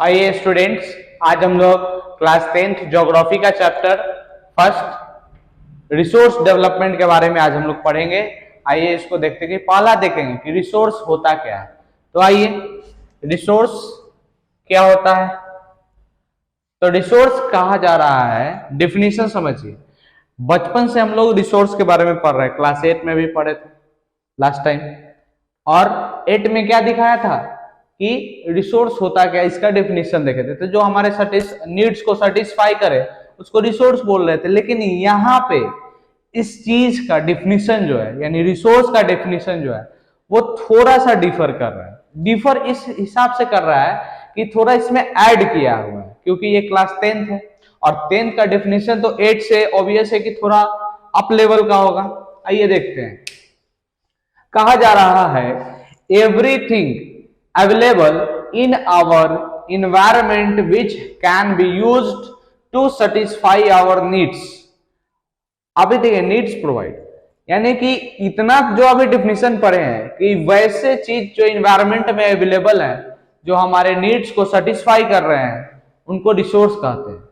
आइए स्टूडेंट्स, आज हम लोग क्लास 10th ज्योग्राफी का चैप्टर फर्स्ट रिसोर्स डेवलपमेंट के बारे में आज हम लोग पढ़ेंगे। आइए इसको देखते हैं कि पहला देखेंगे कि रिसोर्स होता क्या है। तो आइए, रिसोर्स क्या होता है। तो रिसोर्स कहा जा रहा है, डिफिनीशन समझिए। बचपन से हम लोग रिसोर्स के बारे में पढ़ रहे हैं, क्लास 8 में भी पढ़े थे लास्ट टाइम। और 8 में क्या दिखाया था कि रिसोर्स होता क्या, इसका डेफिनेशन देखे थे। तो जो हमारे नीड्स को सेटिस्फाई करे उसको रिसोर्स बोल रहे थे। लेकिन यहाँ पे इस चीज का डेफिनेशन जो है, यानी रिसोर्स का डेफिनेशन जो है, वो थोड़ा सा डिफर कर रहा है। डिफर इस हिसाब से कर रहा है कि थोड़ा इसमें ऐड किया हुआ है, क्योंकि ये क्लास 10th है और 10th का डेफिनेशन तो 8 से ऑब्वियस है कि थोड़ा अप लेवल का होगा। आइए देखते हैं। कहा जा रहा है everything available in our environment which can be used to satisfy our needs। अभी देखिए, नीड्स प्रोवाइड, यानी कि इतना जो अभी डिफिनेशन पढ़े हैं कि वैसे चीज जो इन्वायरमेंट में अवेलेबल है, जो हमारे नीड्स को सेटिस्फाई कर रहे हैं, उनको रिसोर्स कहते हैं।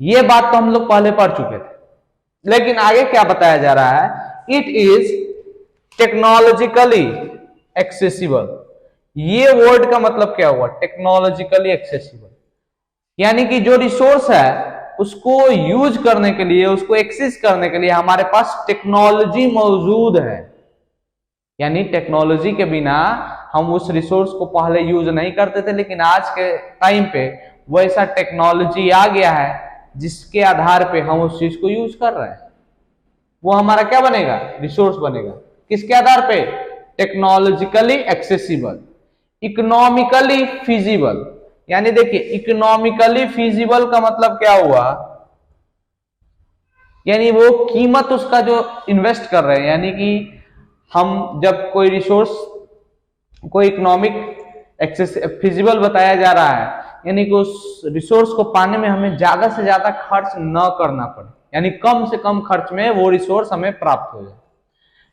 ये बात तो हम लोग पहले पढ़ चुके थे। लेकिन आगे क्या बताया जा रहा है, इट इज टेक्नोलॉजिकली एक्सेसिबल। ये वर्ड का मतलब क्या हुआ, टेक्नोलॉजिकली एक्सेसिबल, यानी कि जो रिसोर्स है उसको यूज करने के लिए, उसको एक्सेस करने के लिए हमारे पास टेक्नोलॉजी मौजूद है। यानी टेक्नोलॉजी के बिना हम उस रिसोर्स को पहले यूज नहीं करते थे, लेकिन आज के टाइम पे वैसा टेक्नोलॉजी आ गया है जिसके आधार पे हम उस चीज को यूज कर रहे हैं। वो हमारा क्या बनेगा, रिसोर्स बनेगा। किसके आधार पे, टेक्नोलॉजिकली एक्सेसिबल, इकोनॉमिकली फिजिबल। यानी देखिए, इकोनॉमिकली फिजिबल का मतलब क्या हुआ, यानी वो कीमत उसका जो इन्वेस्ट कर रहे हैं, यानी कि हम जब कोई रिसोर्स को इकोनॉमिक एक्सेस फिजिबल बताया जा रहा है, यानी कि उस रिसोर्स को पाने में हमें ज्यादा से ज्यादा खर्च न करना पड़े, यानी कम से कम खर्च में वो रिसोर्स हमें प्राप्त हो जाए।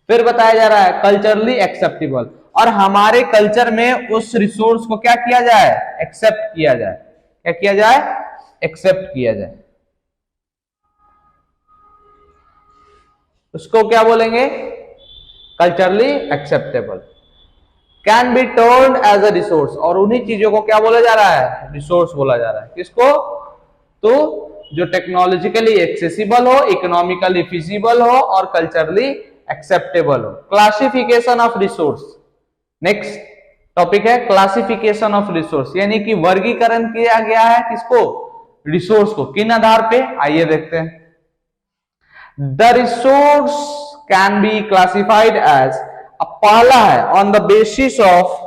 फिर बताया जा रहा है कल्चरली एक्सेप्टेबल, और हमारे कल्चर में उस रिसोर्स को क्या किया जाए, एक्सेप्ट किया जाए। क्या किया जाए, एक्सेप्ट किया जाए। उसको क्या बोलेंगे, culturally acceptable. Can be turned as a resource, और उन्हीं चीजों को क्या बोला जा रहा है, रिसोर्स बोला जा रहा है। किसको, तो जो टेक्नोलॉजिकली एक्सेसिबल हो, इकोनॉमिकली फिजिबल हो और कल्चरली एक्सेप्टेबल हो। Classification of resource, next topic है क्लासिफिकेशन ऑफ रिसोर्स, यानी कि वर्गीकरण किया गया है किसको, रिसोर्स को। किन आधार पे, आइए देखते हैं। The resource can be classified as, अब पहला है on the basis of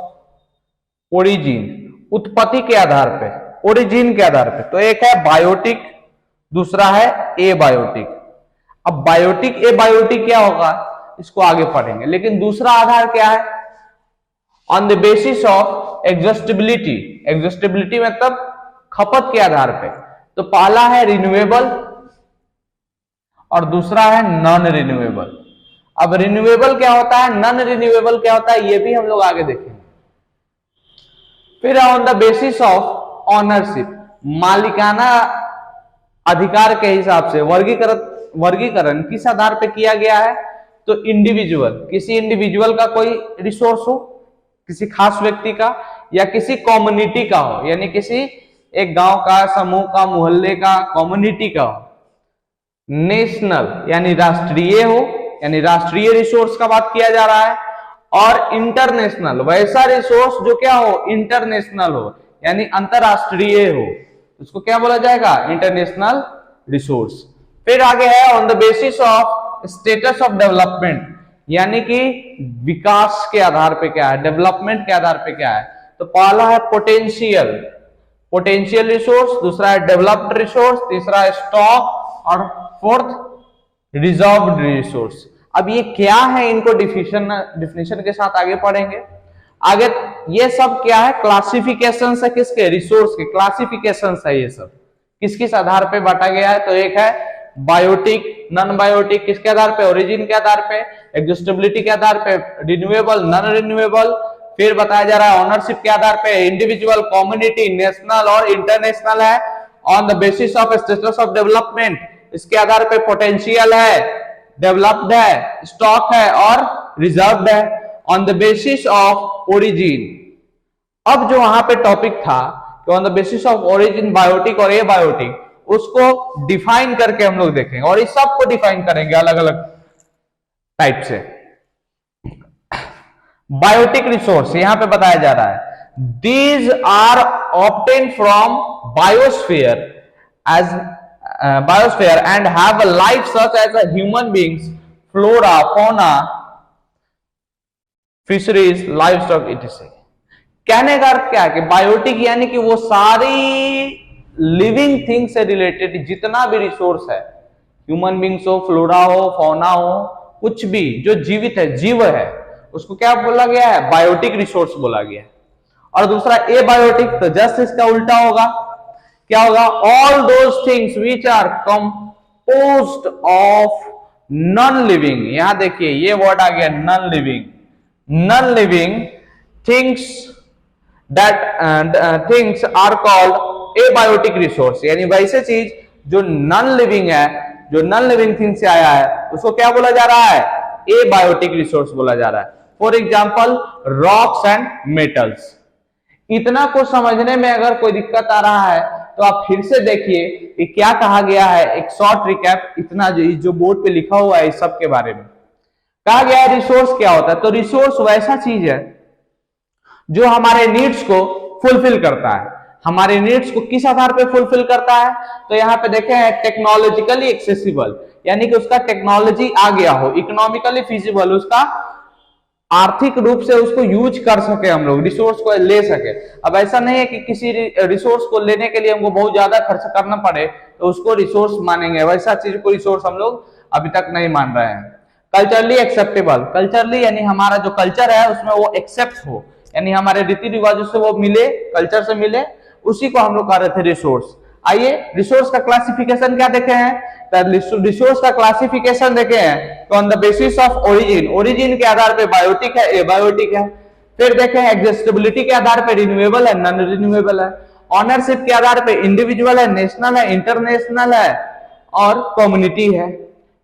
origin, उत्पत्ति के आधार पे, ओरिजिन के आधार पे। तो एक है बायोटिक, दूसरा है एबायोटिक। अब बायोटिक एबायोटिक क्या होगा इसको आगे पढ़ेंगे, लेकिन दूसरा आधार क्या है, on the basis of exhaustibility. Exhaustibility मतलब खपत के आधार पे। तो पहला है रिन्यूएबल और दूसरा है नॉन रिन्यूएबल। अब रिन्यूएबल क्या होता है, नॉन रिन्यूएबल क्या होता है, ये भी हम लोग आगे देखेंगे। फिर on the basis of ownership, मालिकाना अधिकार के हिसाब से वर्गीकरण किस आधार पे किया गया है, तो इंडिविजुअल, किसी इंडिविजुअल का कोई रिसोर्स हो, किसी खास व्यक्ति का, या किसी कम्युनिटी का हो, यानी किसी एक गांव का, समूह का, मोहल्ले का, कम्युनिटी का हो। नेशनल यानी राष्ट्रीय हो, यानी राष्ट्रीय रिसोर्स का बात किया जा रहा है। और इंटरनेशनल, वैसा रिसोर्स जो क्या हो, इंटरनेशनल हो, यानी अंतरराष्ट्रीय हो, उसको क्या बोला जाएगा, इंटरनेशनल रिसोर्स। फिर आगे है on the basis of status of development, यानी कि विकास के आधार पे क्या है, डेवलपमेंट के आधार पे क्या है। तो पहला है पोटेंशियल रिसोर्स, दूसरा है डेवलप्ड रिसोर्स, तीसरा है स्टॉक और फोर्थ रिजर्व्ड रिसोर्स। अब ये क्या है, इनको डिफिनेशन के साथ आगे पढ़ेंगे। आगे ये सब क्या है, क्लासिफिकेशन है किसके, रिसोर्स के क्लासिफिकेशन है। ये सब किस किस आधार पे बांटा गया है, तो एक है बायोटिक, नॉन बायोटिक किसके आधार पे, ओरिजिन के आधार पे, एग्जॉस्टिबिलिटी के आधार पे, रिन्यूएबल, नॉन रिन्यूएबल, फिर बताया जा रहा है ओनरशिप के आधार पे इंडिविजुअल, कम्युनिटी, नेशनल और इंटरनेशनल है। On the basis of status of development, इसके आधार पे पोटेंशियल है, डेवलप्ड है, स्टॉक है और रिजर्व्ड है। On the basis of origin, अब जो वहां पे टॉपिक था तो on the basis of origin biotic और एबायोटिक, उसको डिफाइन करके हम लोग देखेंगे और इस सब को डिफाइन करेंगे अलग अलग टाइप से। बायोटिक रिसोर्स यहां पे बताया जा रहा है, these are obtained from biosphere and have a life such as a human beings, flora, fauna, fisheries, livestock etc. कहने का अर्थ क्या है कि बायोटिक यानी कि वो सारी लिविंग थिंग से रिलेटेड जितना भी रिसोर्स है, ह्यूमन बींग्स हो, फ्लोरा हो, फौना हो, कुछ भी जो जीवित है, जीव है, उसको क्या बोला गया है? बायोटिक रिसोर्स बोला गया है। और दूसरा एबायोटिक, तो जस्ट इसका उल्टा होगा, क्या होगा? All those things which are composed of non living, यहां देखिए ये वर्ड आ गया non living, non living things that things are called abiotic resource, यानी वैसे चीज जो नॉन लिविंग है, जो नॉन लिविंग थिंग से आया है, उसको क्या बोला जा रहा है? एबायोटिक रिसोर्स बोला जा रहा है। For example rocks and metals. इतना को समझने में अगर कोई दिक्कत आ रहा है तो आप फिर से देखिए कि क्या कहा गया है, एक शॉर्ट रिकैप, इतना जो बोर्ड पे लिखा हुआ है इस सब के बारे में कहा गया है। रिसोर्स क्या होता है? तो रिसोर्स वैसा चीज है जो हमारे नीड्स को फुलफिल करता है। हमारे नीड्स को किस आधार पे फुलफिल करता है? तो यहाँ पे देखे हैं टेक्नोलॉजिकली एक्सेसिबल, यानी कि उसका टेक्नोलॉजी आ गया हो, इकोनॉमिकली फिजिबल, उसका आर्थिक रूप से उसको यूज कर सके, हम लोग रिसोर्स को ले सके। अब ऐसा नहीं है कि किसी रिसोर्स को लेने के लिए हमको बहुत ज्यादा खर्च करना पड़े तो उसको रिसोर्स मानेंगे, वैसा चीज को रिसोर्स हम लोग अभी तक नहीं मान रहे हैं। कल्चरली एक्सेप्टेबल, कल्चरली यानी हमारा जो कल्चर है उसमें वो एक्सेप्ट हो, यानी हमारे रीति रिवाजों से वो मिले, कल्चर से मिले, उसी को हम लोग कह रहे थे रिसोर्स। आइए रिसोर्स का क्लासिफिकेशन क्या देखे हैं? रिसोर्स का क्लासिफिकेशन देखे हैं तो on the basis of origin, origin के आधार पे बायोटिक है, एबायोटिक है। फिर देखे हैं एग्जिस्टेबिलिटी के आधार पे रिन्यूएबल है, नॉन रिन्यूएबल है। ऑनरशिप के आधार पे इंडिविजुअल है, नेशनल है, इंटरनेशनल है और कम्युनिटी है।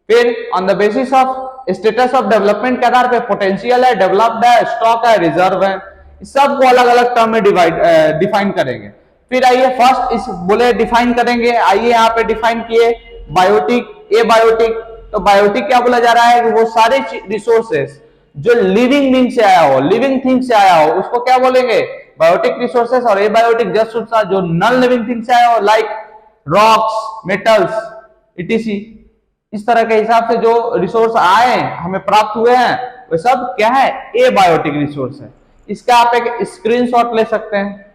फिर on the basis of status of development के आधार पे पोटेंशियल है, डेवलप्ड है, स्टॉक है, रिजर्व है। सबको अलग अलग टर्म में डिफाइन करेंगे। फिर आइए फर्स्ट इस बोले डिफाइन करेंगे, आइए यहाँ पे डिफाइन किए बायोटिक, एबायोटिक। तो बायोटिक क्या बोला जा रहा है कि वो सारे रिसोर्सेस जो लिविंग बीइंग से आया हो, लिविंग थिंग से आया हो, उसको क्या बोलेंगे? Biotic resources. और एबायोटिक जस्ट उसका जो नॉन लिविंग थिंग से आया हो, लाइक रॉक्स, मेटल्स, इटीसी। इस तरह के हिसाब से जो रिसोर्स आए हमें प्राप्त हुए हैं वो सब क्या है? एबायोटिक रिसोर्स है। इसका आप एक स्क्रीनशॉट ले सकते हैं।